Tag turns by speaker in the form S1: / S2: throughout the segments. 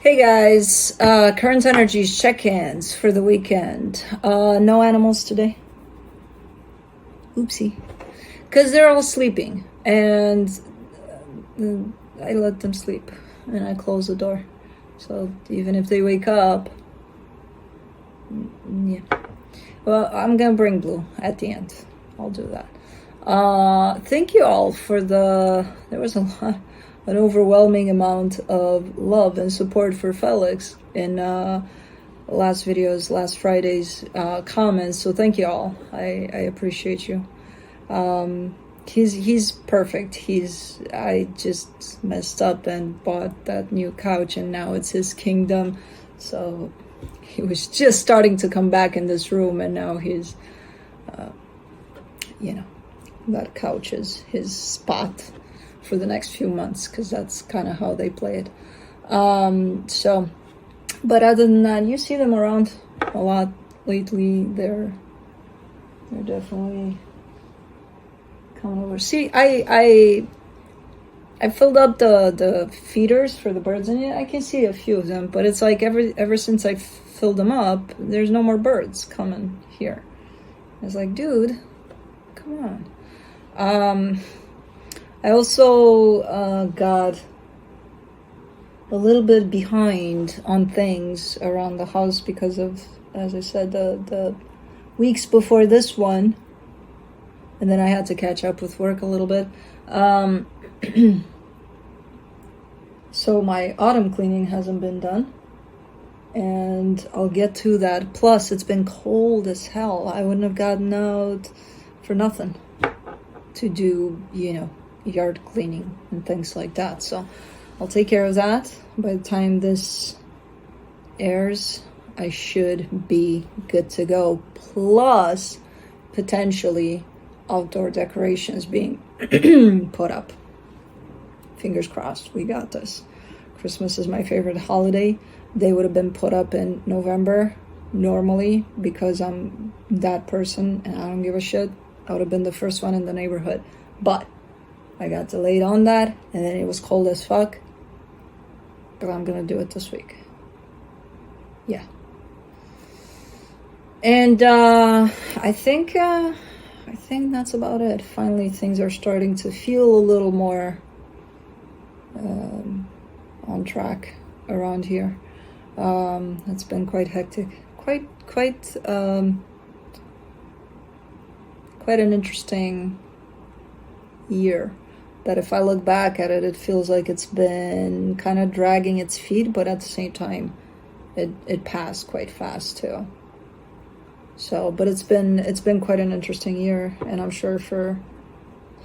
S1: Hey guys, current energies check-ins for the weekend. No animals today. Oopsie. Because they're all sleeping and I let them sleep and I close the door. So even if they wake up, yeah. Well, I'm gonna bring Blue at the end. I'll do that. Thank you all for there was an overwhelming amount of love and support for Felix in last Friday's comments. So thank you all. I appreciate you. He's perfect. I just messed up and bought that new couch and now it's his kingdom. So he was just starting to come back in this room and now he's, that couch is his spot for the next few months, because that's kind of how they play it. But other than that, you see them around a lot lately. They're definitely coming over. See, I filled up the feeders for the birds in it. I can see a few of them, but it's like ever since I filled them up, there's no more birds coming here. It's like, dude, come on. I also got a little bit behind on things around the house because of, as I said, the weeks before this one, and then I had to catch up with work a little bit. So my autumn cleaning hasn't been done, and I'll get to that. Plus, it's been cold as hell. I wouldn't have gotten out for nothing to do, yard cleaning and things like that. So I'll take care of that. By the time this airs, I should be good to go. Plus, potentially outdoor decorations being put up. Fingers crossed, we got this. Christmas is my favorite holiday. They would have been put up in November normally because I'm that person and I don't give a shit. I would have been the first one in the neighborhood. But I got delayed on that, and then it was cold as fuck. But I'm gonna do it this week. Yeah. And I think that's about it. Finally, things are starting to feel a little more on track around here. It's been quite hectic. Quite an interesting year. That if I look back at it, it feels like it's been kind of dragging its feet, but at the same time, it passed quite fast too. So, but it's been quite an interesting year, and I'm sure for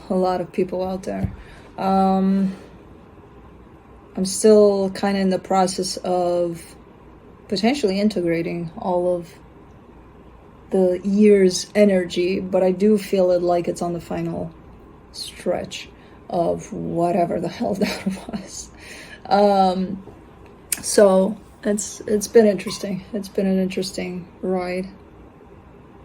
S1: a lot of people out there. I'm still kind of in the process of potentially integrating all of the year's energy, but I do feel it like it's on the final stretch of whatever the hell that was. So it's been interesting. It's been an interesting ride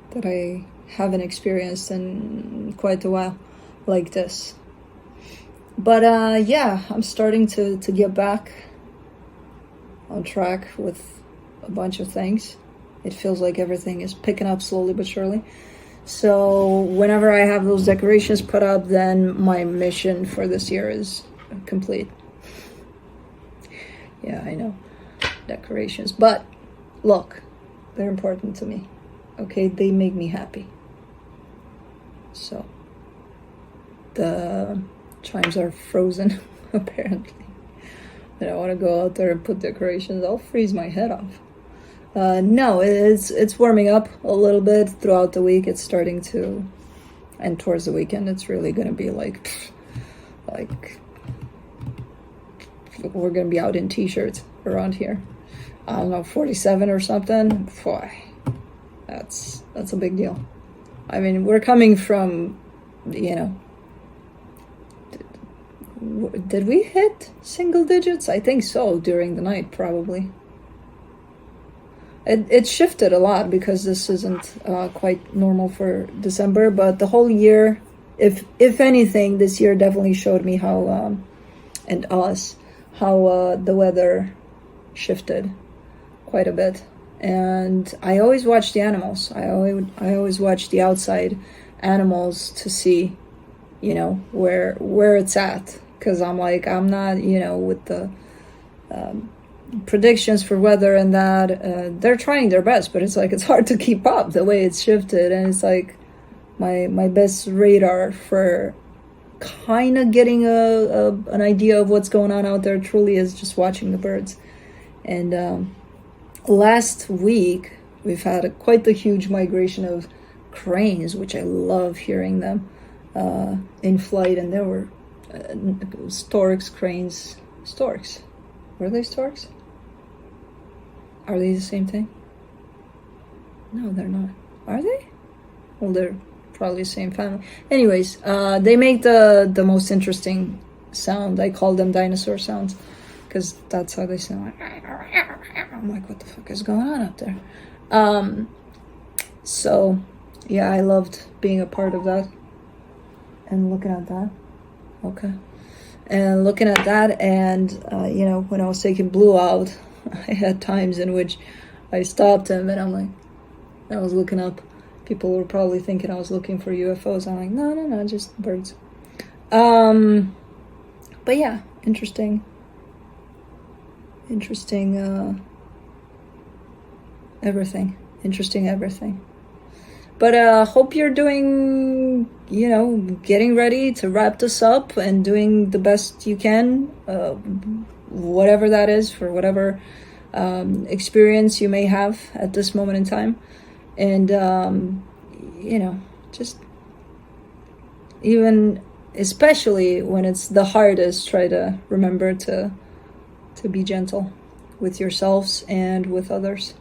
S1: that I haven't experienced in quite a while like this. But yeah, I'm starting to get back on track with a bunch of things. It feels like everything is picking up slowly but surely. So whenever I have those decorations put up, then my mission for this year is complete. Yeah, I know. Decorations. But look, they're important to me. Okay, they make me happy. So the chimes are frozen, apparently. And I want to go out there and put decorations. I'll freeze my head off. No, it's warming up a little bit throughout the week. It's starting to, and towards the weekend, it's really going to be like we're going to be out in t-shirts around here. I don't know, 47 or something. Boy, that's a big deal. I mean, we're coming from, did we hit single digits? I think so, during the night, probably. It shifted a lot because this isn't quite normal for December, but the whole year, if anything, this year definitely showed me how, and us, how the weather shifted quite a bit. And I always watch the animals. I always watch the outside animals to see, you know, where it's at. Because I'm like, I'm not, you know, with the predictions for weather and that, they're trying their best, but it's like, it's hard to keep up the way it's shifted. And it's like my best radar for kind of getting an idea of what's going on out there truly is just watching the birds. And last week we've had quite the huge migration of cranes, which I love hearing them in flight. And there were storks, cranes, storks. Were they storks? Are they the same thing? No, they're not. Are they? Well, they're probably the same family. Anyways, they make the most interesting sound. I call them dinosaur sounds because that's how they sound. I'm like, what the fuck is going on up there? So yeah, I loved being a part of that and looking at that. Okay. And looking at that, and you know, when I was taking Blue out, I had times in which I stopped him and I'm like, I was looking up. People were probably thinking I was looking for UFOs. I'm like, no, just birds. But yeah, interesting everything. But hope you're doing, you know, getting ready to wrap this up and doing the best you can, whatever that is, for whatever experience you may have at this moment in time. And, you know, just even, especially when it's the hardest, try to remember to be gentle with yourselves and with others.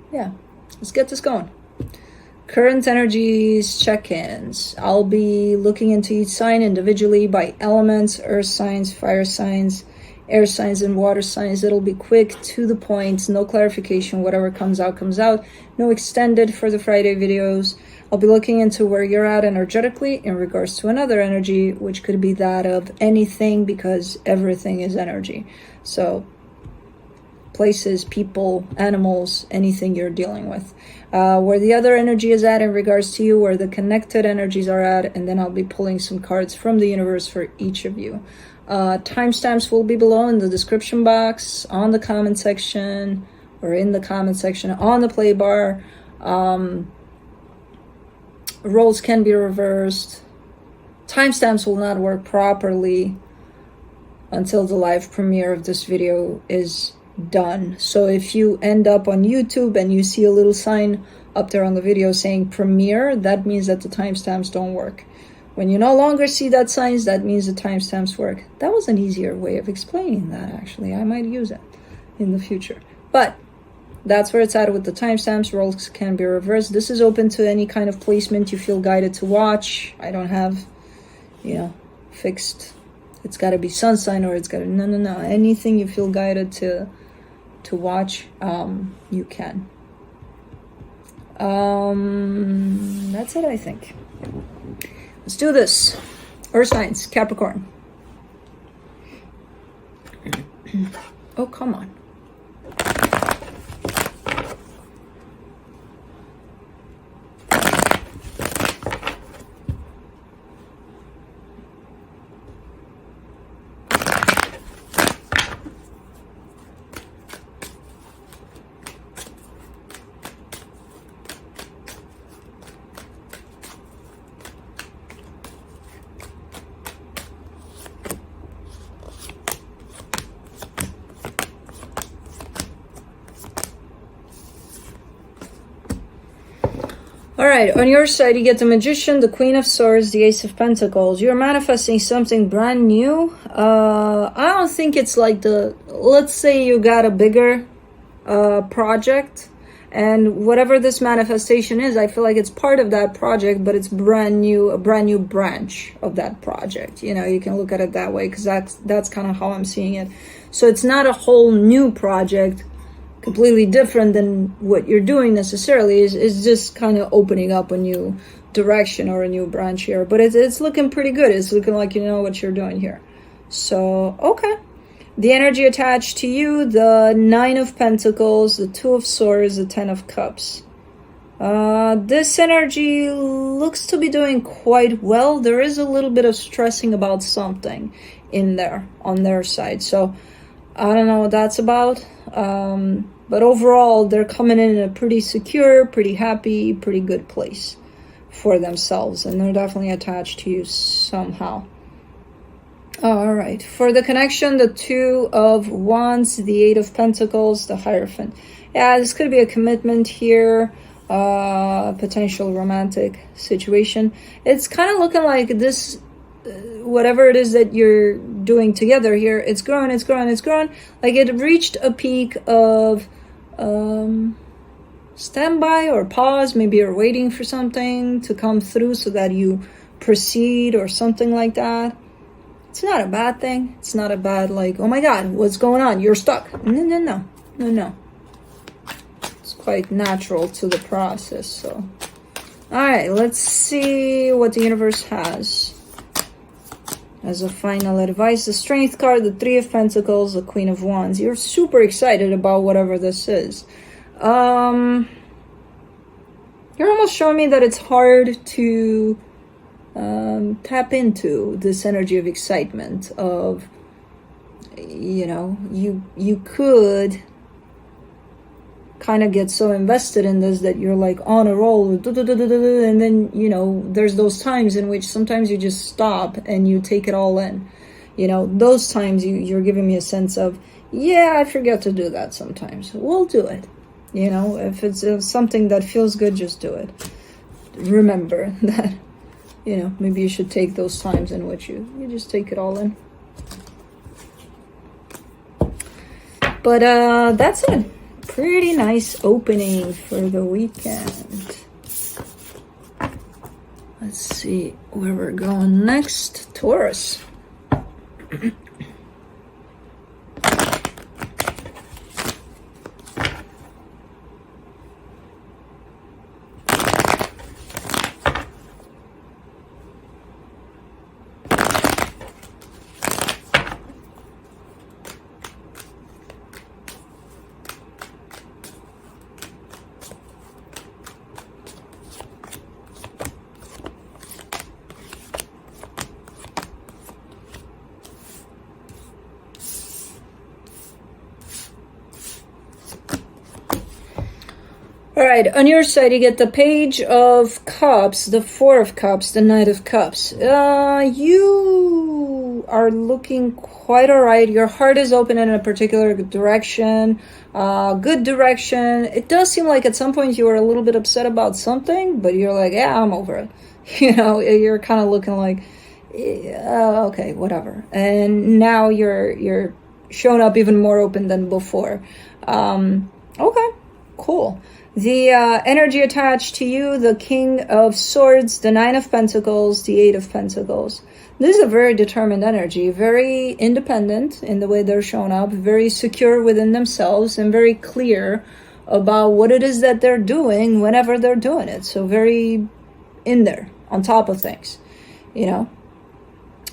S1: Yeah, let's get this going. Current energies check-ins. I'll be looking into each sign individually by elements: earth signs, fire signs, air signs, and water signs. It'll be quick, to the point, no clarification. Whatever comes out, comes out. No extended for the Friday videos. I'll be looking into where you're at energetically in regards to another energy, which could be that of anything, because everything is energy. So places, people, animals, anything you're dealing with. Where the other energy is at in regards to you, where the connected energies are at, and then I'll be pulling some cards from the universe for each of you. Timestamps will be below in the description box, on the comment section, or in the comment section, on the play bar. Roles can be reversed. Timestamps will not work properly until the live premiere of this video is done. So if you end up on YouTube and you see a little sign up there on the video saying premiere, that means that the timestamps don't work. When you no longer see that signs, that means the timestamps work. That was an easier way of explaining that, actually. I might use it in the future. But that's where it's at with the timestamps. Roles can be reversed. This is open to any kind of placement you feel guided to watch. I don't have, you know, fixed, it's got to be sun sign, or it's got to, no. Anything you feel guided to watch, you can. That's it, I think. Let's do this. Earth signs, Capricorn. Oh, come on. All right, on your side, you get the Magician, the Queen of Swords, the Ace of Pentacles. You're manifesting something brand new. I don't think it's like let's say you got a bigger project, and whatever this manifestation is, I feel like it's part of that project, but it's brand new, a brand new branch of that project. You know, you can look at it that way, because that's kind of how I'm seeing it. So it's not a whole new project, completely different than what you're doing necessarily. Is just kind of opening up a new direction or a new branch here, but it's looking pretty good. It's looking like you know what you're doing here. So, okay. The energy attached to you, the 9 of Pentacles, the 2 of Swords, the 10 of Cups. This energy looks to be doing quite well. There is a little bit of stressing about something in there on their side. So, I don't know what that's about. But overall, they're coming in a pretty secure, pretty happy, pretty good place for themselves. And they're definitely attached to you somehow. All right, for the connection, the 2 of Wands, the 8 of Pentacles, the Hierophant. Yeah, this could be a commitment here, potential romantic situation. It's kind of looking like this, whatever it is that you're doing together here, it's growing, it's growing, it's growing. Like it reached a peak of standby or pause. Maybe you're waiting for something to come through so that you proceed or something like that. It's not a bad thing. It's not a bad, like, oh my God, what's going on? You're stuck. No. It's quite natural to the process, so. All right, let's see what the universe has. As a final advice, the Strength card, the 3 of Pentacles, the Queen of Wands. You're super excited about whatever this is. You're almost showing me that it's hard to tap into this energy of excitement of, you know, you could kind of get so invested in this that you're like on a roll, and then, you know, there's those times in which sometimes you just stop and you take it all in. You know, those times you're giving me a sense of, yeah, I forget to do that sometimes. We'll do it. You know, if it's something that feels good, just do it. Remember that. You know, maybe you should take those times in which you just take it all in. But that's it. Pretty nice opening for the weekend. Let's see where we're going next. Taurus. All right, on your side, you get the Page of Cups, the 4 of Cups, the Knight of Cups. You are looking quite all right. Your heart is open in a particular direction, good direction. It does seem like at some point you were a little bit upset about something, but you're like, yeah, I'm over it. You know, you're kind of looking like, okay, whatever. And now you're showing up even more open than before. Okay, cool. The energy attached to you, the King of Swords, the 9 of Pentacles, the 8 of Pentacles. This is a very determined energy, very independent in the way they're showing up, very secure within themselves, and very clear about what it is that they're doing whenever they're doing it. So very in there, on top of things, you know.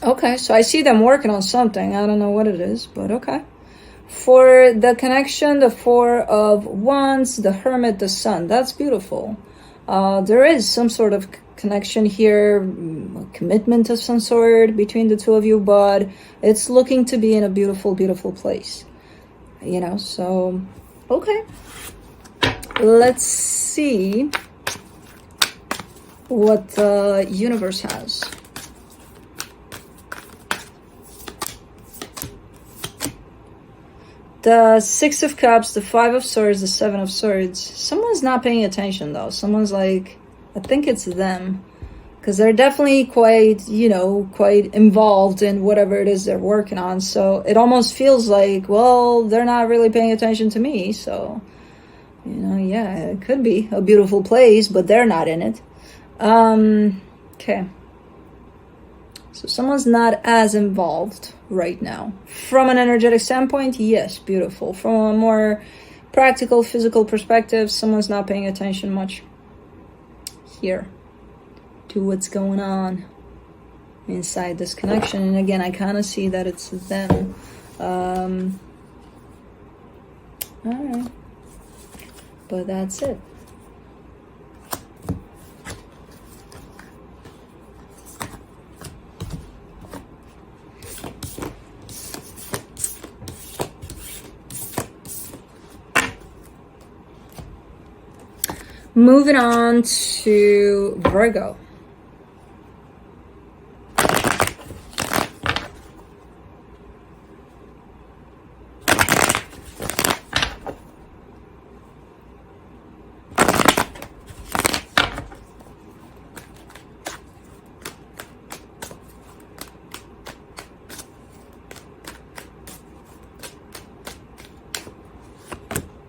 S1: Okay, so I see them working on something. I don't know what it is, but okay. For the connection, the 4 of Wands, the Hermit, the Sun. That's beautiful. There is some sort of connection here, commitment of some sort between the two of you, but it's looking to be in a beautiful, beautiful place. You know, so, okay. Let's see what the universe has. The 6 of Cups, the 5 of Swords, the 7 of Swords. Someone's not paying attention, though. Someone's like, I think it's them. Because they're definitely quite, you know, quite involved in whatever it is they're working on. So it almost feels like, well, they're not really paying attention to me. So, you know, yeah, it could be a beautiful place, but they're not in it. Okay. So someone's not as involved right now. From an energetic standpoint, yes, beautiful. From a more practical, physical perspective, someone's not paying attention much here to what's going on. inside this connection. And again, I kind of see that it's them. All right, but that's it. Moving on to Virgo.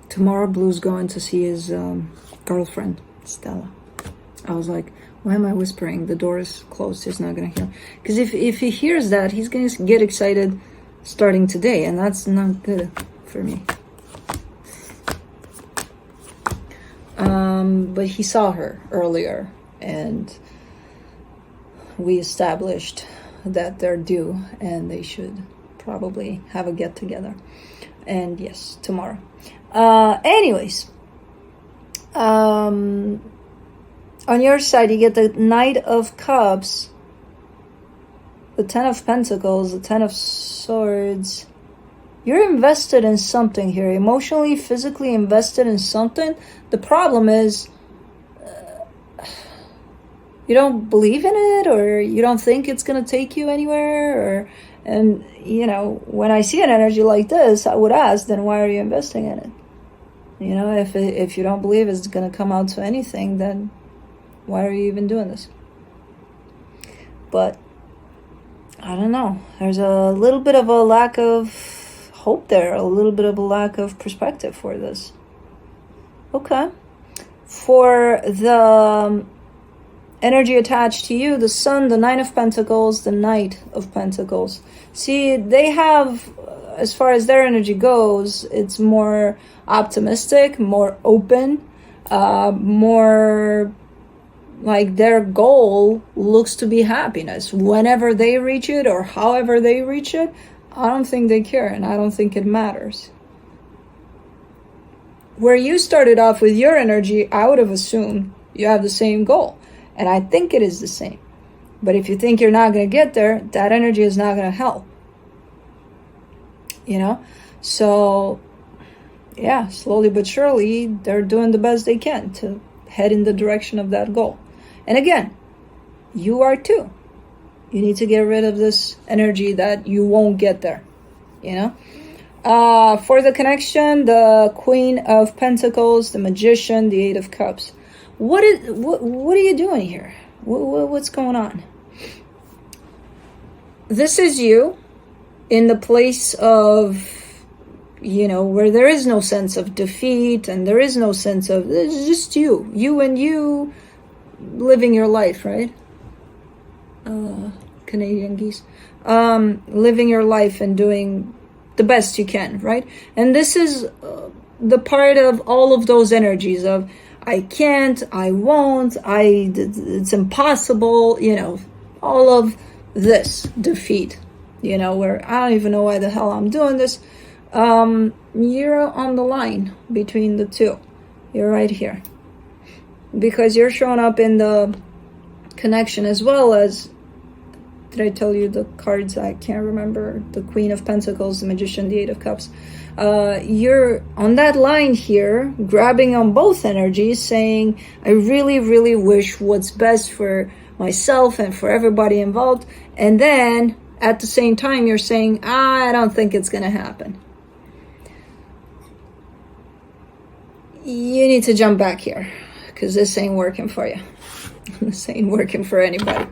S1: Tomorrow Blue's going to see his girlfriend, Stella. I was like, why am I whispering? The door is closed. He's not going to hear. Because if he hears that, he's going to get excited starting today. And that's not good for me. But he saw her earlier. And we established that they're due. And they should probably have a get-together. And yes, tomorrow. Anyways. On your side, you get the Knight of Cups, the Ten of Pentacles, the Ten of Swords. You're invested in something here, emotionally, physically invested in something. The problem is you don't believe in it, or you don't think it's going to take you anywhere. And, you know, when I see an energy like this, I would ask, then why are you investing in it? You know, if you don't believe it's going to come out to anything, then why are you even doing this? But I don't know. There's a little bit of a lack of hope there, a little bit of a lack of perspective for this. Okay. For the energy attached to you, the Sun, the Nine of Pentacles, the Knight of Pentacles. See, they have, as far as their energy goes, it's more optimistic, more open, more like their goal looks to be happiness. Whenever they reach it or however they reach it, I don't think they care, and I don't think it matters. Where you started off with your energy, I would have assumed you have the same goal, and I think it is the same. But if you think you're not going to get there, that energy is not going to help. You know? So yeah, slowly but surely, they're doing the best they can to head in the direction of that goal. And again, you are too. You need to get rid of this energy that you won't get there, you know? For the connection, the Queen of Pentacles, the Magician, the Eight of Cups. What are you doing here? What's going on? This is you in the place of, you know, where there is no sense of defeat and there is no sense of, it's just you and you living your life, right? Canadian geese. Living your life and doing the best you can, right? And this is the part of all of those energies of, I can't, I won't, it's impossible, you know, all of this defeat, you know, where I don't even know why the hell I'm doing this. You're on the line between the two. You're right here. Because you're showing up in the connection as well as, did I tell you the cards? I can't remember. The Queen of Pentacles, the Magician, the Eight of Cups. You're on that line here, grabbing on both energies, saying, I really, really wish what's best for myself and for everybody involved. And then, at the same time, you're saying, I don't think it's going to happen. You need to jump back here, because this ain't working for you. This ain't working for anybody.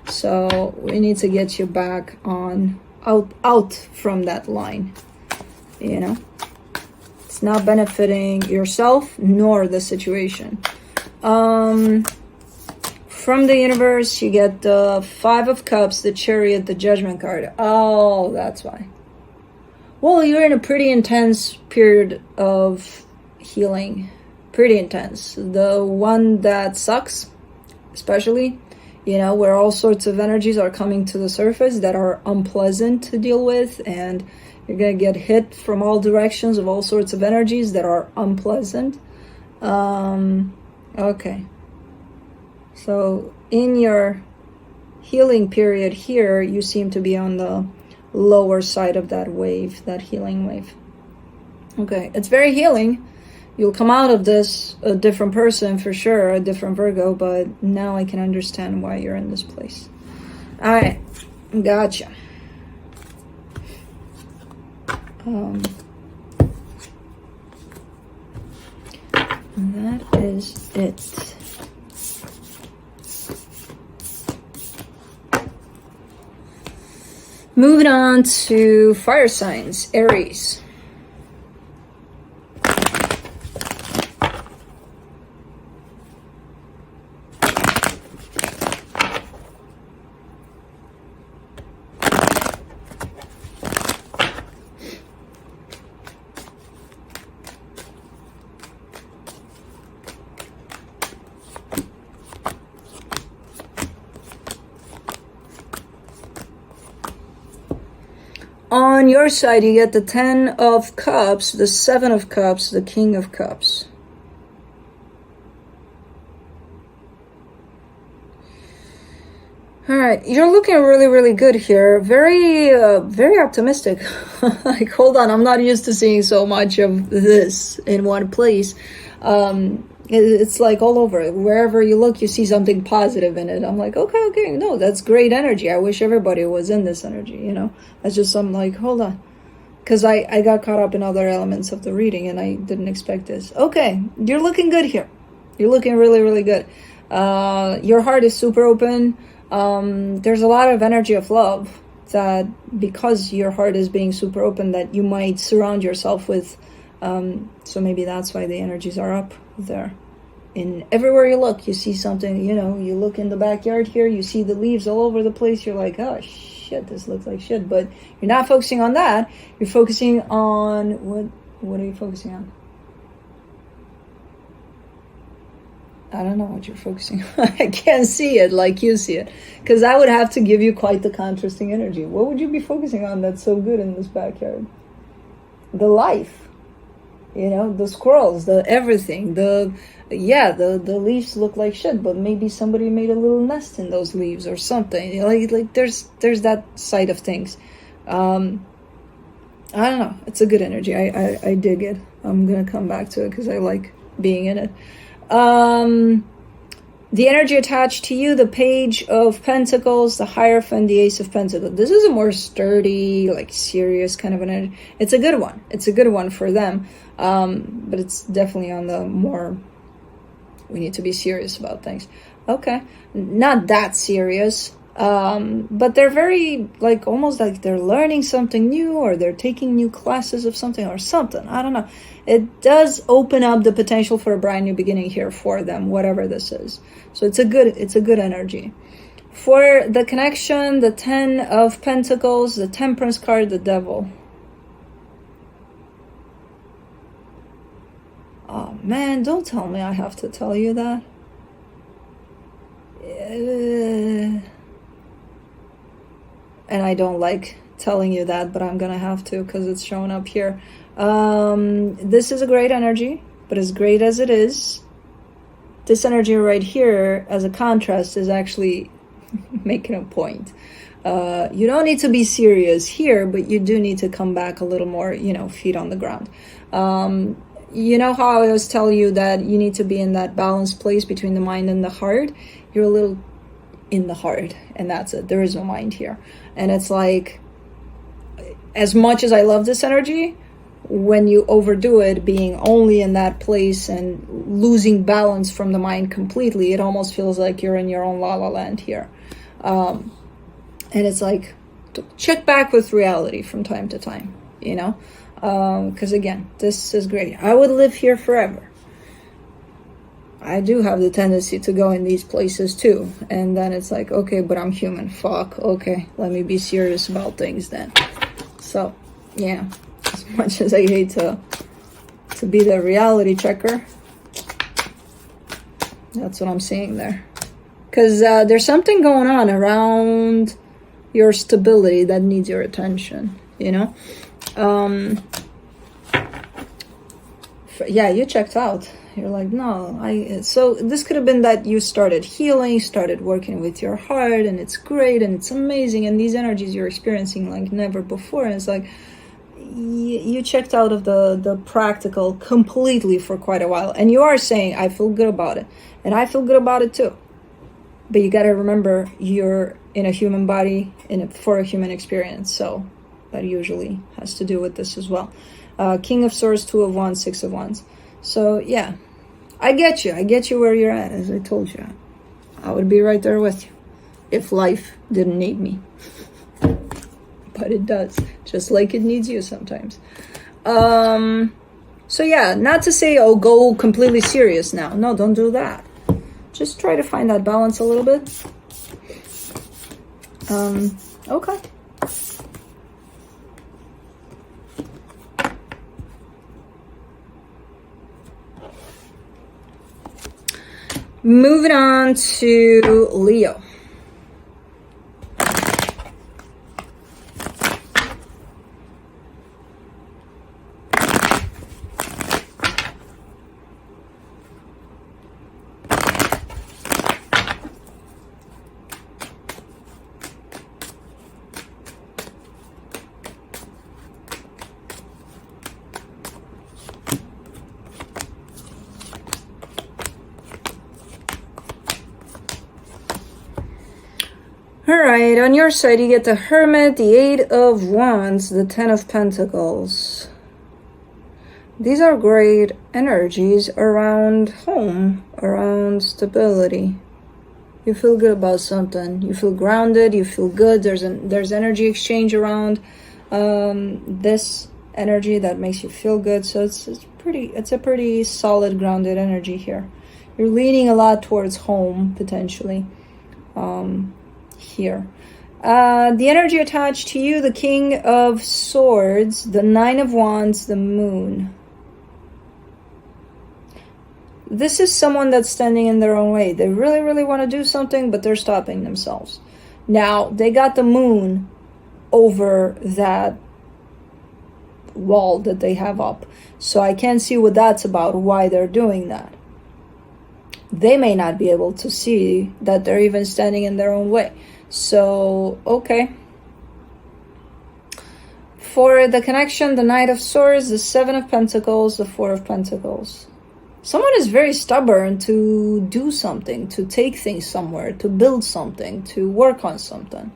S1: So we need to get you back on, out from that line. You know, it's not benefiting yourself nor the situation. From the universe, you get the Five of Cups, the Chariot, the Judgment card. Oh, that's why. Well, you're in a pretty intense period of healing. Pretty intense. The one that sucks, especially, you know, where all sorts of energies are coming to the surface that are unpleasant to deal with, and you're gonna get hit from all directions of all sorts of energies that are unpleasant. Okay, so in your healing period here, you seem to be on the lower side of that wave, that healing wave. Okay, it's very healing. You'll come out of this a different person for sure, a different Virgo, but now I can understand why you're in this place. All right, gotcha. That is it. Moving on to fire signs, Aries. On your side, you get the 10 of Cups, the 7 of Cups, the King of Cups. All right, you're looking really, really good here. Very, very optimistic. Like, hold on, I'm not used to seeing so much of this in one place. It's like all over. Wherever you look, you see something positive in it. I'm like, okay, no, that's great energy. I wish everybody was in this energy, you know? That's just, I'm like, hold on. Because I got caught up in other elements of the reading and I didn't expect this. Okay, you're looking good here. You're looking really, really good. Your heart is super open. There's a lot of energy of love that, because your heart is being super open, that you might surround yourself with. So maybe that's why the energies are up there. In everywhere you look, you see something, you know, you look in the backyard here, you see the leaves all over the place, you're like, oh shit, this looks like shit. But you're not focusing on that. You're focusing on what are you focusing on? I don't know what you're focusing on. I can't see it like you see it, because I would have to give you quite the contrasting energy. What would you be focusing on that's so good in this backyard? The life. You know, the squirrels, the everything, the leaves look like shit, but maybe somebody made a little nest in those leaves or something. Like there's that side of things. I don't know. It's a good energy. I dig it. I'm gonna come back to it because I like being in it. The energy attached to you, the Page of Pentacles, the Hierophant, the Ace of Pentacles. This is a more sturdy, like serious kind of an energy. It's a good one. It's a good one for them. But it's definitely on the more, we need to be serious about things. Okay. Not that serious. But they're very, like, almost like they're learning something new, or they're taking new classes of something or something. I don't know. It does open up the potential for a brand new beginning here for them, whatever this is. So it's a good energy. For the connection, the 10 of Pentacles, the Temperance card, the Devil. Oh man, don't tell me I have to tell you that. And I don't like telling you that, but I'm gonna have to because it's showing up here. This is a great energy, but as great as it is, this energy right here as a contrast is actually making a point. You don't need to be serious here, but you do need to come back a little more, you know, feet on the ground. You know how I always tell you that you need to be in that balanced place between the mind and the heart? You're a little in the heart, and that's it. There is no mind here. And it's like, as much as I love this energy, when you overdo it, being only in that place and losing balance from the mind completely, it almost feels like you're in your own la-la land here. And it's like, check back with reality from time to time, you know? Because again, this is great. I would live here forever. I do have the tendency to go in these places too. And then it's like, okay, but I'm human. Fuck. Okay, let me be serious about things then. So, yeah. As much as I hate to be the reality checker, that's what I'm seeing there. Because there's something going on around your stability that needs your attention, you know? Yeah, you checked out. You're like, no, so this could have been that you started healing, started working with your heart, and it's great, and it's amazing, and these energies you're experiencing like never before, and it's like, you checked out of the practical completely for quite a while, and you are saying, I feel good about it, and I feel good about it too. But you got to remember, you're in a human body for a human experience, so that usually has to do with this as well. King of Swords, 2 of Wands, 6 of Wands. So yeah, I get you where you're at. As I told you, I would be right there with you if life didn't need me. But it does, just like it needs you sometimes. So yeah, not to say, oh, go completely serious now. No, don't do that. Just try to find that balance a little bit. Okay. Moving on to Leo. Alright, on your side you get the Hermit, the 8 of Wands, the 10 of Pentacles. These are great energies around home, around stability. You feel good about something. You feel grounded, you feel good. There's energy exchange around this energy that makes you feel good. So it's a pretty solid, grounded energy here. You're leaning a lot towards home, potentially. Here. The energy attached to you, the King of Swords, the 9 of Wands, the Moon. This is someone that's standing in their own way. They really, really want to do something, but they're stopping themselves. Now, they got the Moon over that wall that they have up. So I can't see what that's about, why they're doing that. They may not be able to see that they're even standing in their own way. So, okay. For the connection, the Knight of Swords, the 7 of Pentacles, the 4 of Pentacles. Someone is very stubborn to do something, to take things somewhere, to build something, to work on something.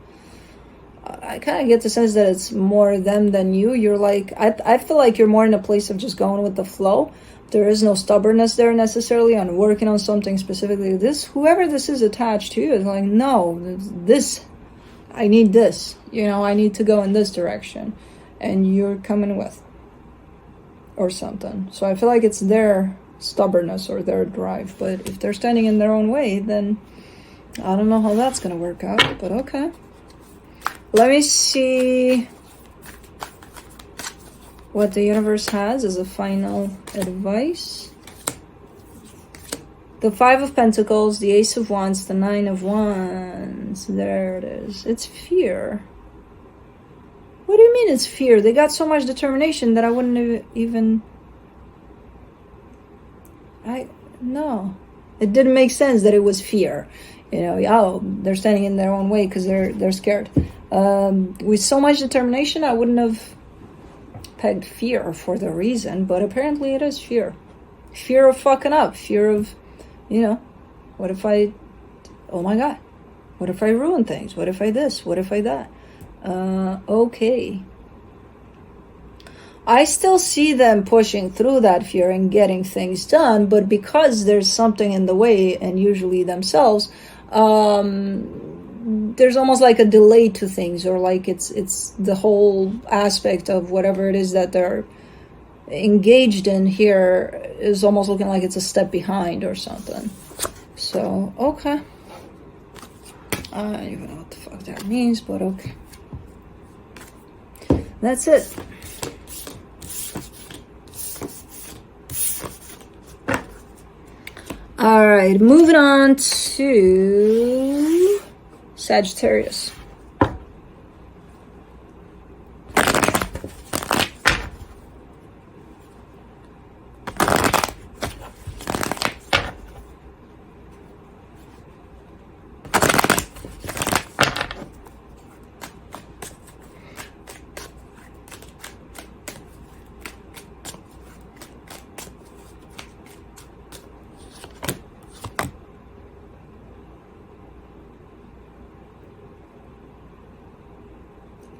S1: I kind of get the sense that it's more them than you. You're like, I feel like you're more in a place of just going with the flow. There is no stubbornness there necessarily on working on something specifically. Whoever this is attached to you is like, no, I need this. You know, I need to go in this direction. And you're coming with. Or something. So I feel like it's their stubbornness or their drive. But if they're standing in their own way, then I don't know how that's going to work out. But okay. Let me see what the universe has as a final advice. The 5 of Pentacles, the Ace of Wands, the 9 of Wands. There it is. It's fear. What do you mean it's fear? They got so much determination that I wouldn't even... No. It didn't make sense that it was fear. You know, oh, they're standing in their own way because they're scared. With so much determination, I wouldn't have pegged fear for the reason, but apparently it is fear. Fear of fucking up. Fear of, you know, what if I, oh my God, what if I ruin things? What if I this? What if I that? Okay. I still see them pushing through that fear and getting things done, but because there's something in the way, and usually themselves, there's almost like a delay to things, or like it's the whole aspect of whatever it is that they're engaged in here is almost looking like it's a step behind or something. So, okay. I don't even know what the fuck that means, but okay. That's it. All right, moving on to Sagittarius.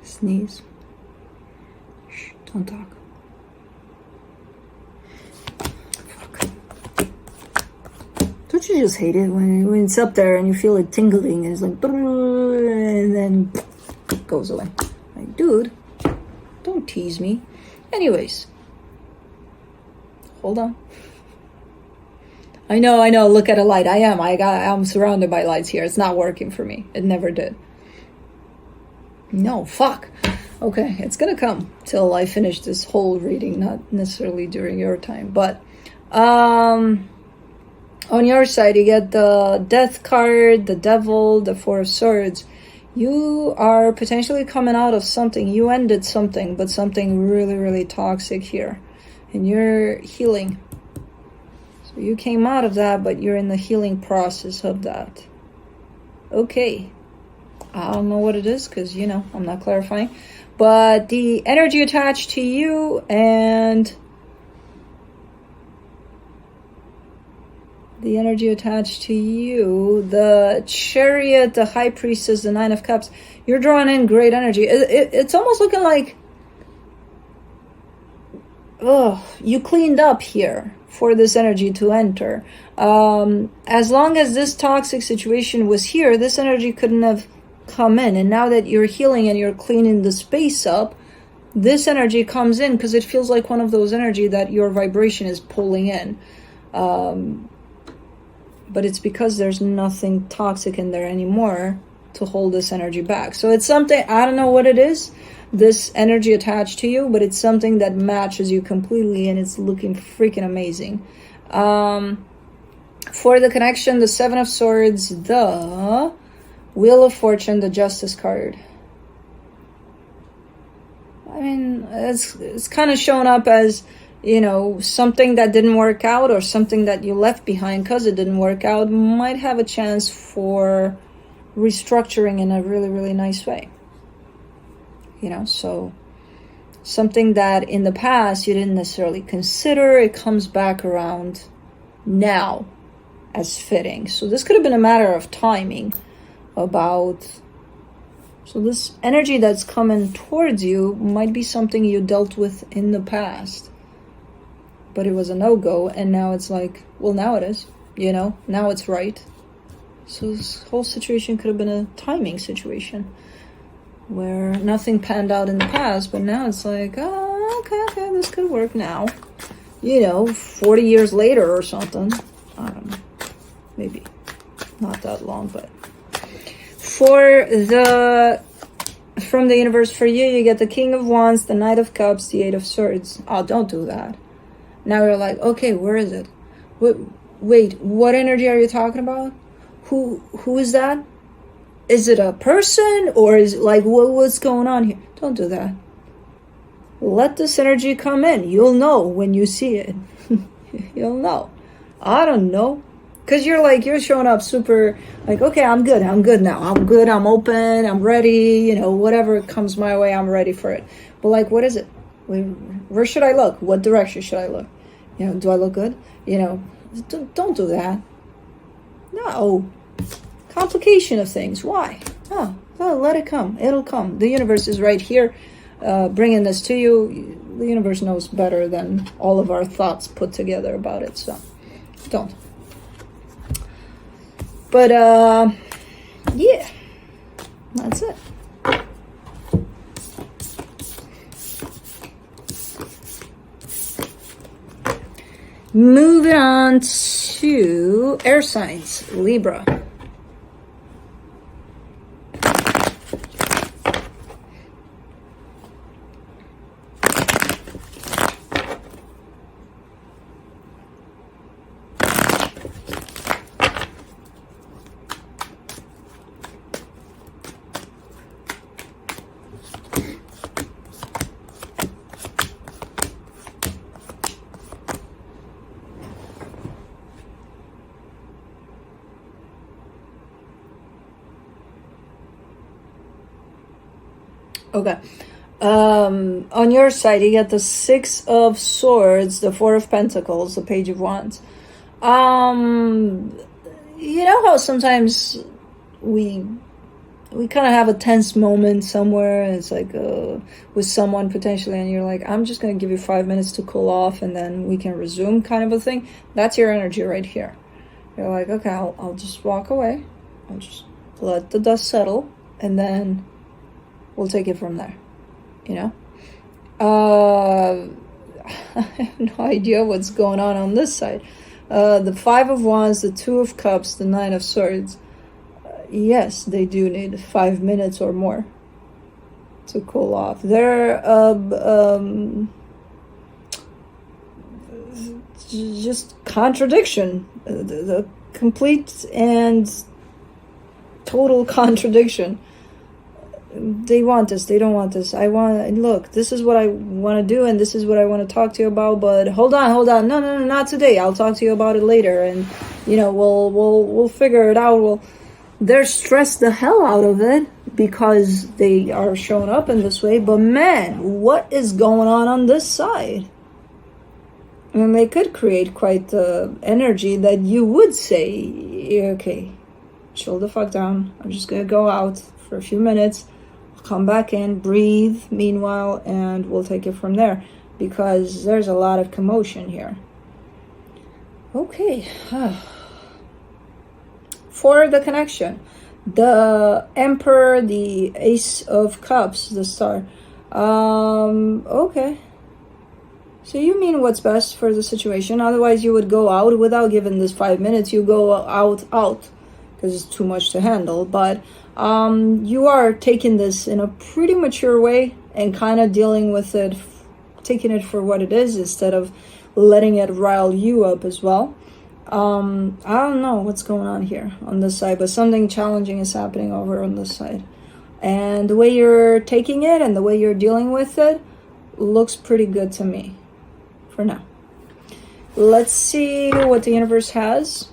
S1: Sneeze. Shh, don't talk. Fuck. Don't you just hate it when it's up there and you feel it tingling and it's like, and then it goes away? Like, dude, don't tease me. Anyways, hold on. I know. Look at a light. I'm surrounded by lights here. It's not working for me. It never did. No, fuck. Okay, it's gonna come till I finish this whole reading, not necessarily during your time. But on your side, you get the Death card, the Devil, the Four of Swords. You are potentially coming out of something. You ended something, but something really, really toxic here. And you're healing. So you came out of that, but you're in the healing process of that. Okay. I don't know what it is because, I'm not clarifying. But the energy attached to you and the Chariot, the High Priestess, the Nine of Cups, you're drawing in great energy. It's almost looking like, you cleaned up here for this energy to enter. As long as this toxic situation was here, this energy couldn't have come in, and now that you're healing and you're cleaning the space up, this energy comes in because it feels like one of those energy that your vibration is pulling in, but it's because there's nothing toxic in there anymore to hold this energy back. So it's something, I don't know what it is, this energy attached to you, but it's something that matches you completely and it's looking freaking amazing. For the connection, the Seven of Swords, the Wheel of Fortune, the Justice card. I mean, it's kind of shown up as, something that didn't work out or something that you left behind because it didn't work out might have a chance for restructuring in a really, really nice way. So something that in the past you didn't necessarily consider, it comes back around now as fitting. So this could have been a matter of timing. So this energy that's coming towards you might be something you dealt with in the past, but it was a no-go, and now it's like, well, now it is, now it's right. So this whole situation could have been a timing situation where nothing panned out in the past, but now it's like, okay, this could work now, 40 years later or something. I don't know, maybe not that long, but from the universe for you get the King of Wands, the Knight of Cups, the Eight of Swords. Oh, don't do that. Now you're like, okay, where is it? Wait, what energy are you talking about? Who is that? Is it a person or is it like, what's going on here? Don't do that. Let this energy come in. You'll know when you see it. You'll know. I don't know. Because you're showing up super like, okay, I'm good now. I'm good, I'm open, I'm ready, whatever comes my way, I'm ready for it. But what is it? Where should I look? What direction should I look? Do I look good? Don't do that. No. Complication of things. Why? Oh, let it come. It'll come. The universe is right here bringing this to you. The universe knows better than all of our thoughts put together about it. So don't. But, yeah, that's it. Moving on to air signs, Libra. Okay. On your side, you get the Six of Swords, the Four of Pentacles, the Page of Wands. You know how sometimes we kind of have a tense moment somewhere, and it's like with someone potentially, and you're like, I'm just going to give you 5 minutes to cool off and then we can resume, kind of a thing. That's your energy right here. You're like, okay, I'll just walk away. I'll just let the dust settle, and then we'll take it from there, you know? I have no idea what's going on this side. The Five of Wands, the Two of Cups, the Nine of Swords. Yes, they do need 5 minutes or more to cool off. They're just contradiction, the complete and total contradiction. They want this, they don't want this. Look, this is what I want to do, and this is what I want to talk to you about, but hold on, no, not today. I'll talk to you about it later, and you know, we'll figure it out. They're stressed the hell out of it because they are showing up in this way, but man, what is going on this side? And they could create quite the energy that you would say, okay, chill the fuck down. I'm just gonna go out for a few minutes, come back in, breathe meanwhile, and we'll take it from there, because there's a lot of commotion here. Okay. For the connection, the Emperor, the Ace of Cups, the Star. Okay. So you mean what's best for the situation. Otherwise you would go out without giving this 5 minutes. You go out because it's too much to handle. But you are taking this in a pretty mature way and kind of dealing with it, taking it for what it is instead of letting it rile you up as well. I don't know what's going on here on this side, but something challenging is happening over on this side. And the way you're taking it and the way you're dealing with it looks pretty good to me for now. Let's see what the universe has.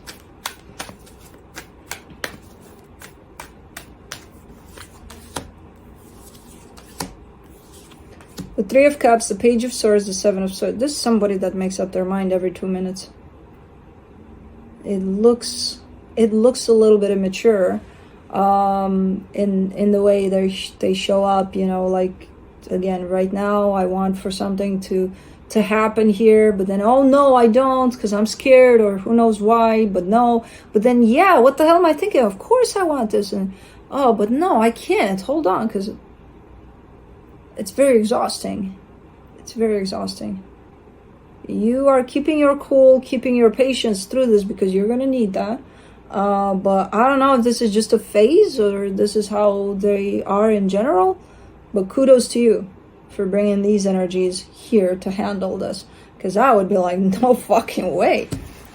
S1: The Three of Cups, the Page of Swords, the Seven of Swords. This is somebody that makes up their mind every 2 minutes. It looks a little bit immature in the way they show up, you know, like, again, right now I want for something to happen here, but then, oh no, I don't, because I'm scared, or who knows why, but no, but then, yeah, what the hell am I thinking? Of course I want this, and oh, but no, I can't, hold on, because it's very exhausting. It's very exhausting. You are keeping your cool, keeping your patience through this, because you're going to need that. But I don't know if this is just a phase or this is how they are in general. But kudos to you for bringing these energies here to handle this. Because I would be like, no fucking way.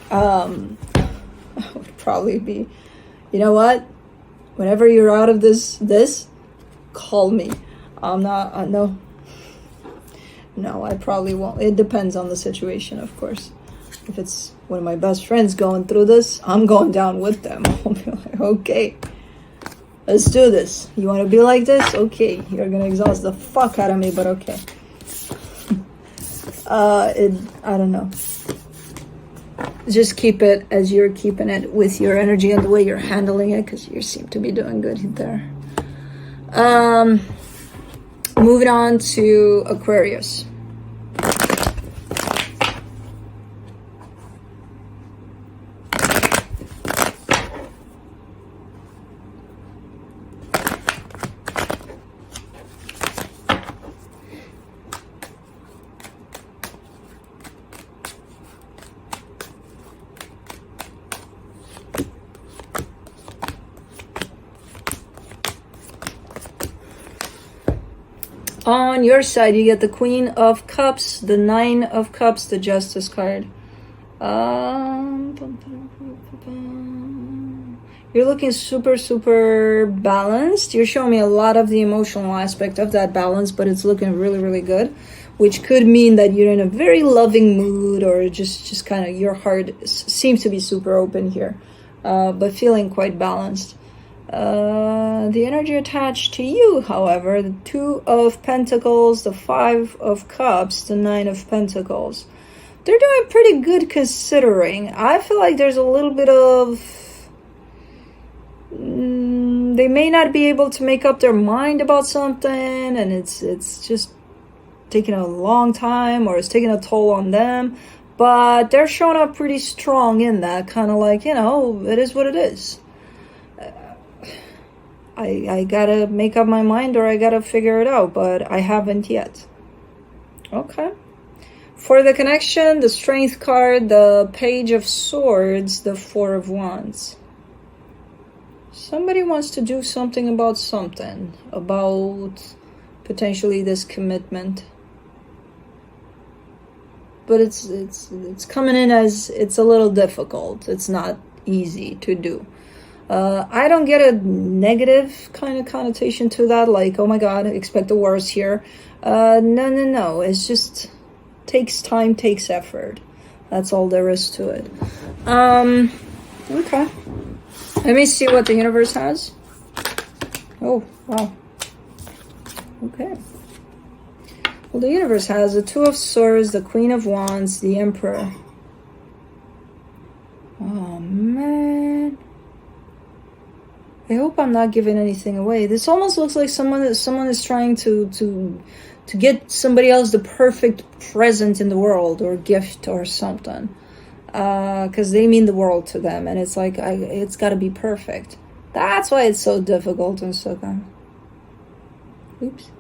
S1: I would probably be, you know what? Whenever you're out of this, call me. I'm not, no, I probably won't. It depends on the situation, of course. If it's one of my best friends going through this, I'm going down with them. I'll be like, okay, let's do this. You want to be like this? Okay, you're going to exhaust the fuck out of me, but okay. I don't know. Just keep it as you're keeping it with your energy and the way you're handling it, because you seem to be doing good there. Moving on to Aquarius. On your side, you get the Queen of Cups, the Nine of Cups, the Justice card. You're looking super balanced. You're showing me a lot of the emotional aspect of that balance, but it's looking really good, which could mean that you're in a very loving mood, or just kind of your heart seems to be super open here, but feeling quite balanced. The energy attached to you, however, the 2 of Pentacles, the 5 of Cups, the 9 of Pentacles. They're doing pretty good considering. I feel like there's a little bit of... they may not be able to make up their mind about something, and it's just taking a long time, or it's taking a toll on them. But they're showing up pretty strong in that, kind of like, you know, it is what it is. I gotta make up my mind, or I gotta figure it out, but I haven't yet. Okay. For the connection, the Strength card, the Page of Swords, the 4 of Wands. Somebody wants to do something about something, about potentially this commitment. But it's coming in as it's a little difficult. It's not easy to do. I don't get a negative kind of connotation to that, like, oh my god, expect the worst here. No. It's just takes time, takes effort. That's all there is to it. Okay. Let me see what the universe has. Oh, wow. Okay. Well, the universe has the 2 of Swords, the Queen of Wands, the Emperor. Oh, man. I hope I'm not giving anything away. This almost looks like someone is trying to get somebody else the perfect present in the world, or gift or something. Because they mean the world to them, and it's like, it's got to be perfect. That's why it's so difficult and so kind. Oops.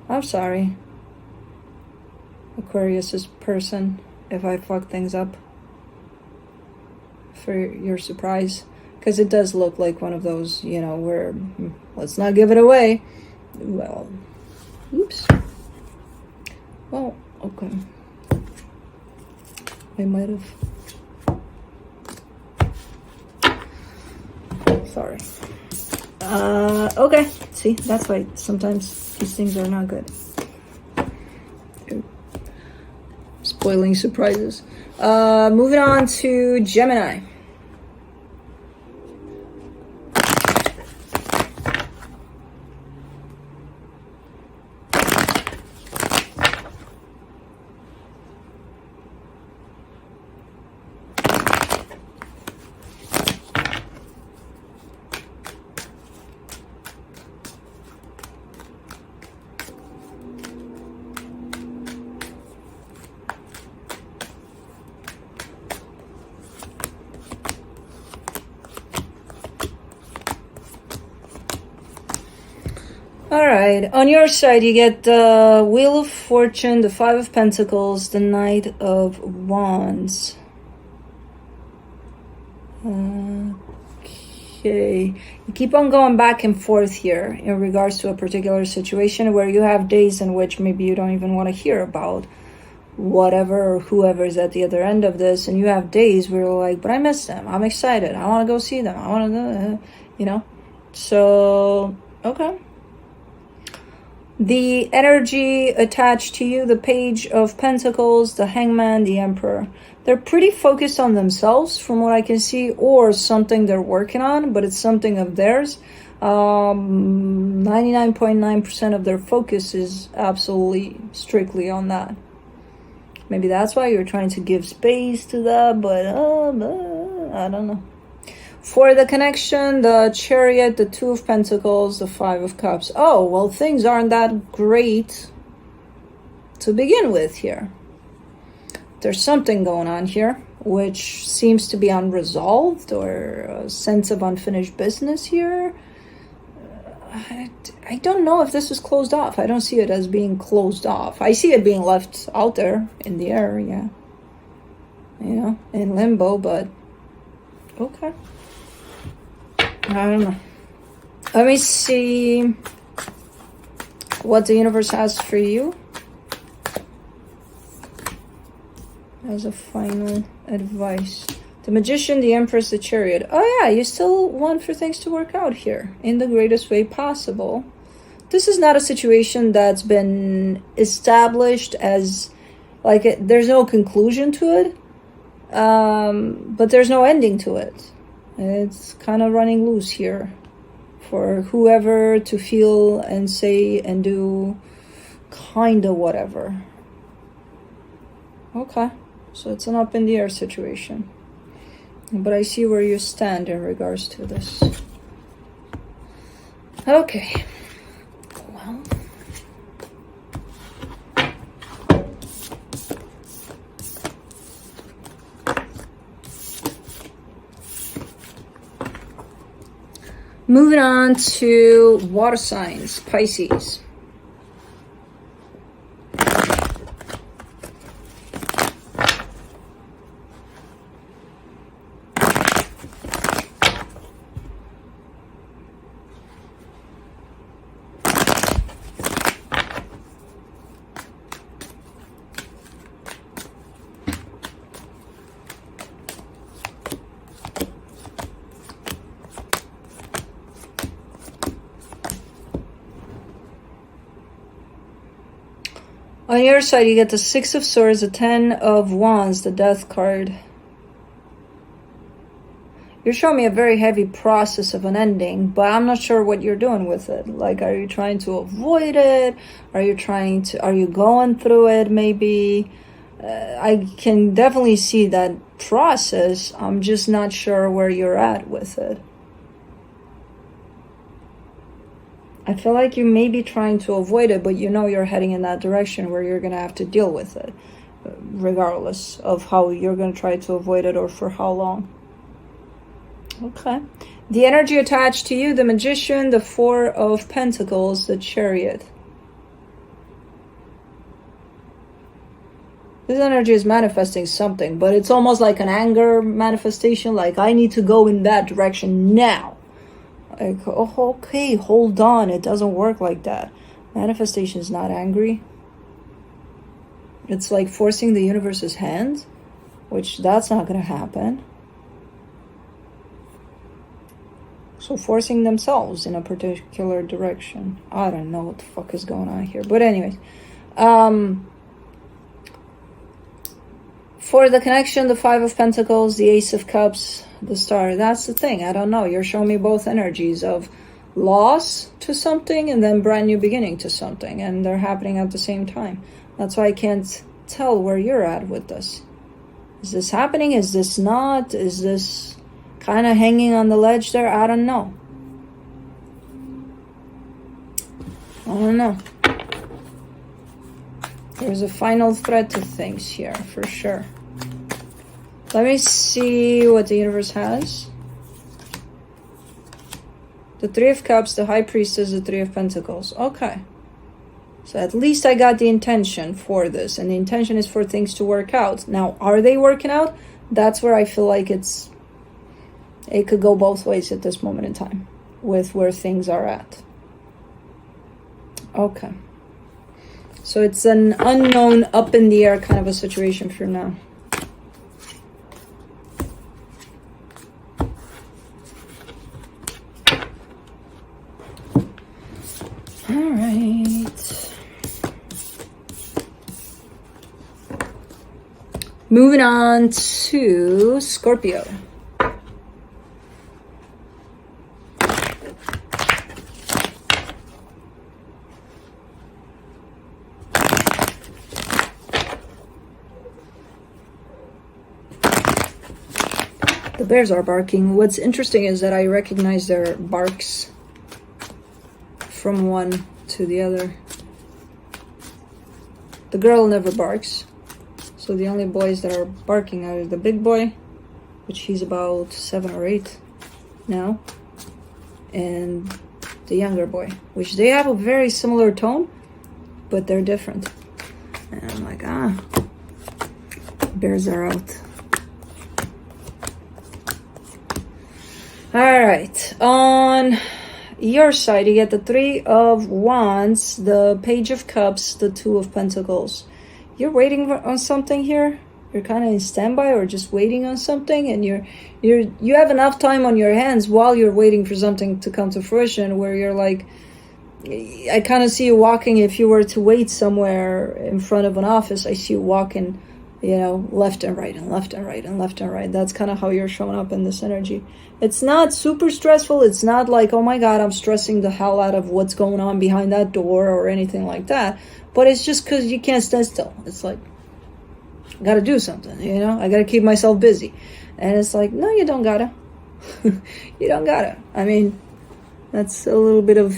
S1: I'm sorry, Aquarius's person, if I fuck things up for your surprise. Because it does look like one of those, you know, where, let's not give it away. Well, oops. Well, okay. I might have. Sorry. Okay. See, that's why sometimes these things are not good. Spoiling surprises. Moving on to Gemini. Alright, on your side you get the Wheel of Fortune, the 5 of Pentacles, the Knight of Wands. Okay, you keep on going back and forth here in regards to a particular situation where you have days in which maybe you don't even want to hear about whatever or whoever is at the other end of this, and you have days where you're like, but I miss them, I'm excited, I want to go see them, I want to, you know, so, okay. The energy attached to you, the Page of Pentacles, the Hangman, the Emperor. They're pretty focused on themselves from what I can see, or something they're working on, but it's something of theirs. 99.9% of their focus is absolutely strictly on that. Maybe that's why you're trying to give space to that, but I don't know. For the connection, the Chariot, the 2 of Pentacles, the 5 of Cups. Oh, well, things aren't that great to begin with here. There's something going on here, which seems to be unresolved, or a sense of unfinished business here. I don't know if this is closed off. I don't see it as being closed off. I see it being left out there in the air, yeah. You know, in limbo, but okay. I don't know. Let me see what the universe has for you as a final advice. The Magician, the Empress, the Chariot. Oh yeah, you still want for things to work out here in the greatest way possible. This is not a situation that's been established as, like, there's no conclusion to it, but there's no ending to it. It's kind of running loose here for whoever to feel and say and do kind of whatever. Okay, so it's an up in the air situation. But I see where you stand in regards to this. Okay. Well. Moving on to water signs, Pisces. On your side, you get the Six of Swords, the Ten of Wands, the Death card. You're showing me a very heavy process of an ending, but I'm not sure what you're doing with it. Like, are you trying to avoid it? Are you going through it maybe? I can definitely see that process. I'm just not sure where you're at with it. I feel like you may be trying to avoid it, but you know you're heading in that direction where you're going to have to deal with it, regardless of how you're going to try to avoid it or for how long. Okay. The energy attached to you, the Magician, the Four of Pentacles, the Chariot. This energy is manifesting something, but it's almost like an anger manifestation, like I need to go in that direction now. Like, oh, okay, hold on. It doesn't work like that. Manifestation is not angry. It's like forcing the universe's hand, which that's not going to happen. So forcing themselves in a particular direction. I don't know what the fuck is going on here. But anyways. For the connection, the Five of Pentacles, the Ace of Cups, the Star. That's the thing. I don't know. You're showing me both energies of loss to something and then brand new beginning to something. And they're happening at the same time. That's why I can't tell where you're at with this. Is this happening? Is this not? Is this kind of hanging on the ledge there? I don't know. I don't know. There's a final thread to things here, for sure. Let me see what the universe has. The Three of Cups, the High Priestess, the Three of Pentacles. Okay. So at least I got the intention for this. And the intention is for things to work out. Now, are they working out? That's where I feel like it could go both ways at this moment in time. With where things are at. Okay. So it's an unknown, up in the air kind of a situation for now. All right. Moving on to Scorpio. The bears are barking. What's interesting is that I recognize their barks from one to the other. The girl never barks. So the only boys that are barking are the big boy, which he's about 7 or 8 now, and the younger boy, which they have a very similar tone, but they're different. And I'm like, bears are out. All right, on your side, you get the Three of Wands, the Page of Cups, the Two of Pentacles. You're waiting on something here. You're kind of in standby or just waiting on something, and you have enough time on your hands while you're waiting for something to come to fruition, where you're like, I kind of see you walking. If you were to wait somewhere in front of an office, I see you walking you know, left and right and left and right and left and right. That's kind of how you're showing up in this energy. It's not super stressful. It's not like, oh my God, I'm stressing the hell out of what's going on behind that door or anything like that. But it's just because you can't stand still. It's like, I gotta do something, you know? I gotta keep myself busy. And it's like, no, you don't gotta. You don't gotta. I mean, that's a little bit of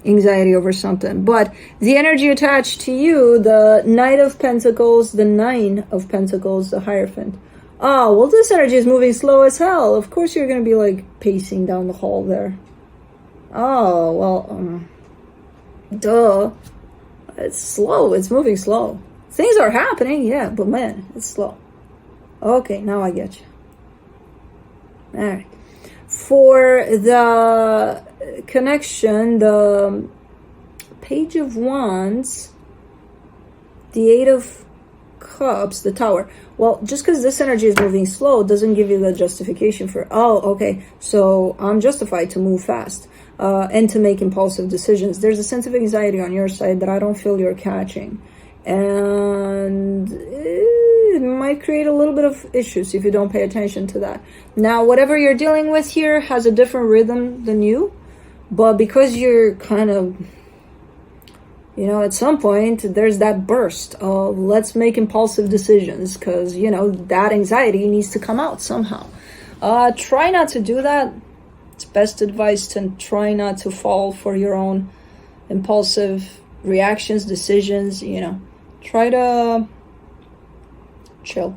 S1: anxiety over something. But the energy attached to you, the Knight of Pentacles, the Nine of Pentacles, the Hierophant. Oh, well, this energy is moving slow as hell. Of course you're going to be, like, pacing down the hall there. Oh, well, duh. It's slow. It's moving slow. Things are happening, yeah, but man, it's slow. Okay, now I get you. All right. For the connection, the Page of Wands, the Eight of Cups, the Tower. Well, just because this energy is moving slow doesn't give you the justification for, oh, okay, so I'm justified to move fast and to make impulsive decisions. There's a sense of anxiety on your side that I don't feel you're catching. And it might create a little bit of issues if you don't pay attention to that. Now, whatever you're dealing with here has a different rhythm than you, but because you're kind of, you know, at some point there's that burst of let's make impulsive decisions because, you know, that anxiety needs to come out somehow. Try not to do that. It's best advice to try not to fall for your own impulsive reactions, decisions, you know. Try to chill,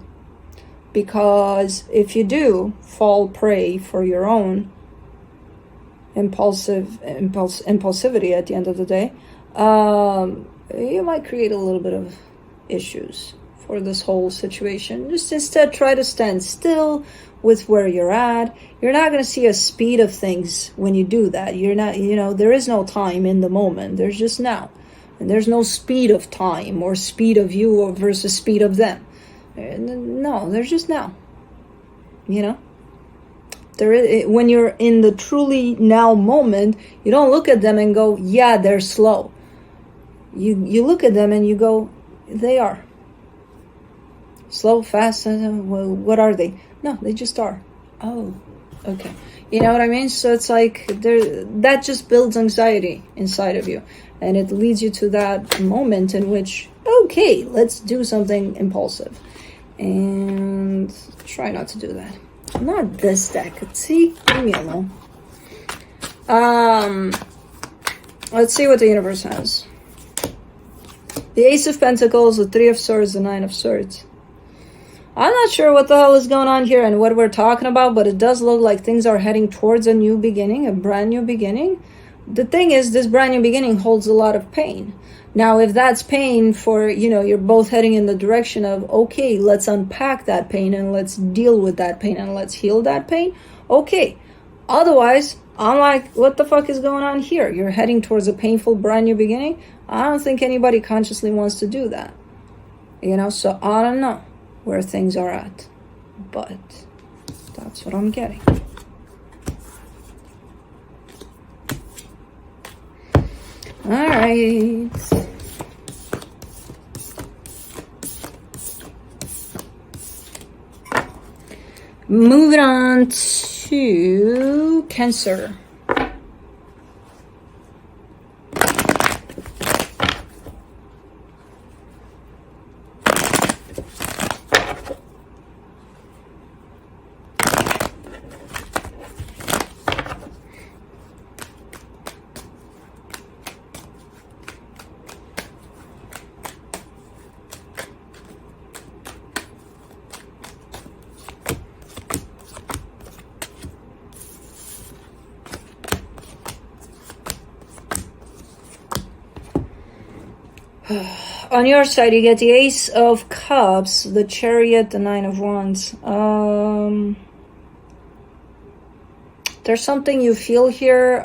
S1: because if you do fall prey for your own impulsivity at the end of the day, you might create a little bit of issues for this whole situation. Just instead try to stand still with where you're at. You're not going to see a speed of things when you do that. You're not, you know, there is no time in the moment. There's just now. And there's no speed of time or speed of you or versus speed of them. No, there's just now. You know? There is, when you're in the truly now moment, you don't look at them and go, yeah, they're slow. You look at them and you go, they are. Slow, fast, well, what are they? No, they just are. Oh, okay. You know what I mean? So it's like that just builds anxiety inside of you. And it leads you to that moment in which, okay, let's do something impulsive. And try not to do that. Not this deck. See? Leave me alone. Let's see what the universe has. The Ace of Pentacles, the Three of Swords, the Nine of Swords. I'm not sure what the hell is going on here and what we're talking about, but it does look like things are heading towards a new beginning, a brand new beginning. The thing is, this brand new beginning holds a lot of pain. Now, if that's pain for, you know, you're both heading in the direction of, okay, let's unpack that pain and let's deal with that pain and let's heal that pain. Okay. Otherwise, I'm like, what the fuck is going on here? You're heading towards a painful brand new beginning. I don't think anybody consciously wants to do that. You know, so I don't know where things are at, but that's what I'm getting. All right. Moving on to Cancer. On your side, you get the Ace of Cups, the Chariot, the Nine of Wands. There's something you feel here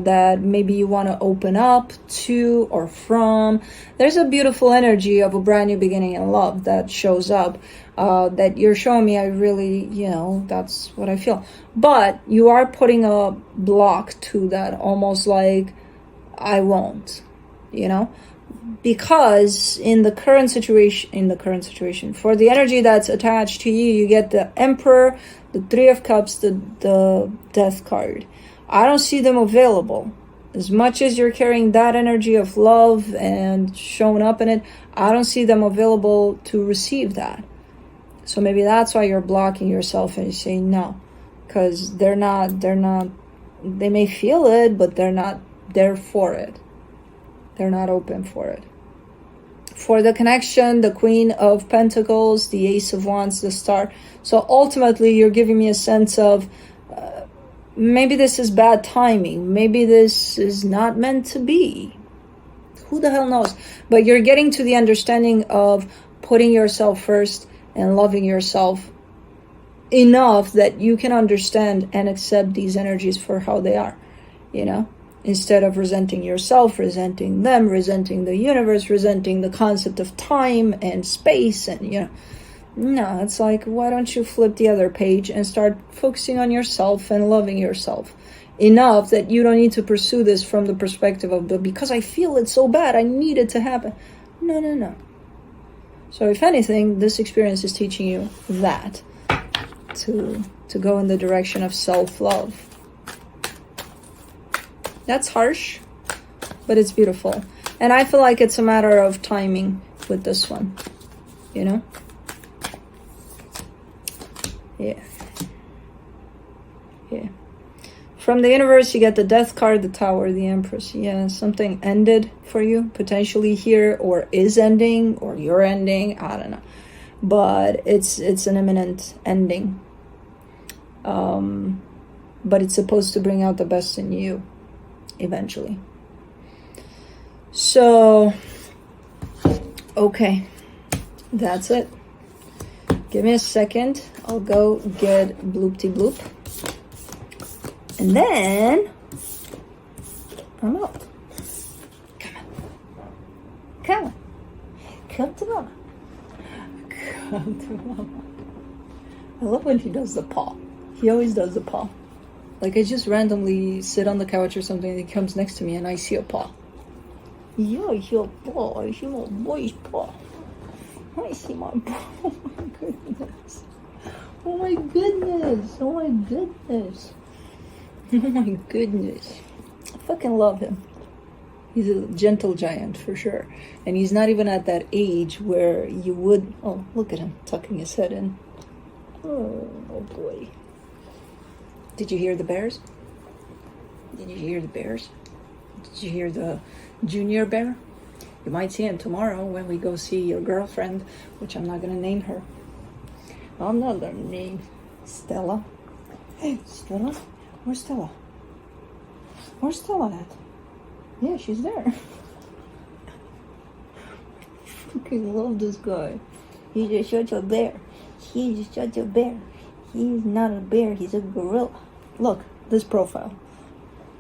S1: that maybe you want to open up to or from. There's a beautiful energy of a brand new beginning in love that shows up that you're showing me. I really, you know, that's what I feel. But you are putting a block to that, almost like, I won't, you know? because in the current situation, for the energy that's attached to you, you get the Emperor, the Three of Cups, the Death card. I don't see them available. As much as you're carrying that energy of love and showing up in it, I don't see them available to receive that. So maybe that's why you're blocking yourself and you're saying no, because they may feel it, but they're not there for it. They're not open for it. For the connection, the Queen of Pentacles, the Ace of Wands, the Star. So ultimately, you're giving me a sense of maybe this is bad timing. Maybe this is not meant to be. Who the hell knows? But you're getting to the understanding of putting yourself first and loving yourself enough that you can understand and accept these energies for how they are, you know? Instead of resenting yourself, resenting them, resenting the universe, resenting the concept of time and space, and no, it's like, why don't you flip the other page and start focusing on yourself and loving yourself enough that you don't need to pursue this from the perspective of, but because I feel it so bad, I need it to happen. No. So if anything, this experience is teaching you that to go in the direction of self-love. That's harsh, but it's beautiful. And I feel like it's a matter of timing with this one, you know? Yeah. From the universe, you get the Death card, the Tower, the Empress. Yeah, something ended for you, potentially here, or is ending, or you're ending. I don't know. But it's an imminent ending. But it's supposed to bring out the best in you. Eventually. So, okay, that's it. Give me a second. I'll go get bloop-de-bloop. And then I'm out. Come on. Come to mama. Come to mama. I love when he does the paw. He always does the paw. Like, I just randomly sit on the couch or something, and he comes next to me, and I see a paw. Yeah, I see a paw. I see my boy's paw. I see my paw. Oh, my goodness. Oh, my goodness. Oh, my goodness. Oh, my goodness. I fucking love him. He's a gentle giant, for sure. And he's not even at that age where you would... Oh, look at him, tucking his head in. Oh boy. Did you hear the bears? Did you hear the bears? Did you hear the junior bear? You might see him tomorrow when we go see your girlfriend, which I'm not going to name her. I'm not going to name Stella. Hey, Stella? Where's Stella? Where's Stella at? Yeah, she's there. I fucking love this guy. He's just such a bear. He's such a bear. He's not a bear, he's a gorilla. Look, this profile.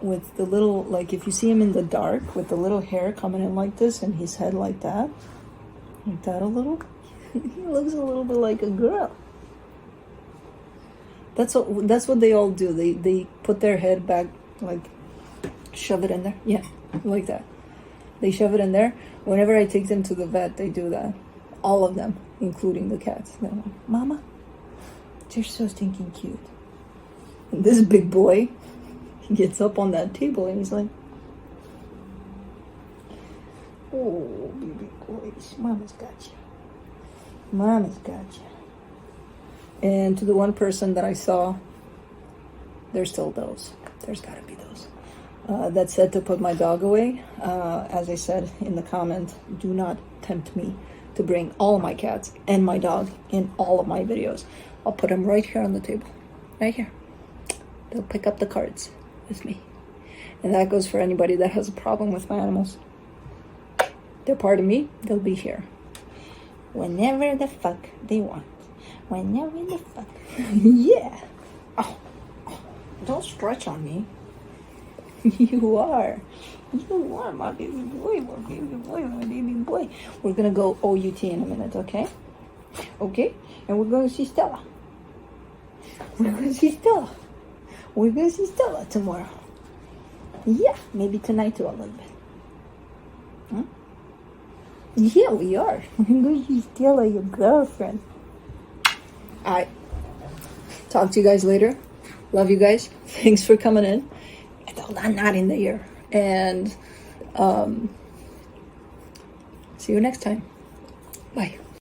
S1: With the little, like, if you see him in the dark, with the little hair coming in like this and his head like that a little, he looks a little bit like a gorilla. That's what they all do. They put their head back, like, shove it in there. Yeah, like that. They shove it in there. Whenever I take them to the vet, they do that. All of them, including the cats. They're like, Mama, you're so stinking cute. And this big boy, he gets up on that table and he's like, oh, baby boys, Mama's got you. Mama's got you. And to the one person that I saw, there's still those. There's gotta be those. That said to put my dog away. As I said in the comment, do not tempt me to bring all of my cats and my dog in all of my videos. I'll put them right here on the table. Right here. They'll pick up the cards with me. And that goes for anybody that has a problem with my animals. They're part of me. They'll be here. Whenever the fuck they want. Whenever the fuck. Yeah. Oh, don't stretch on me. You are. You are my baby boy, my baby boy, my baby boy. We're gonna go OUT in a minute, okay? Okay? And we're gonna see Stella. We're gonna see Stella. We're gonna see Stella tomorrow. Yeah, maybe tonight too a little bit. Yeah, we are. I'm going to steal your girlfriend. Alright. Talk to you guys later. Love you guys. Thanks for coming in. I'm not in the ear. And see you next time. Bye.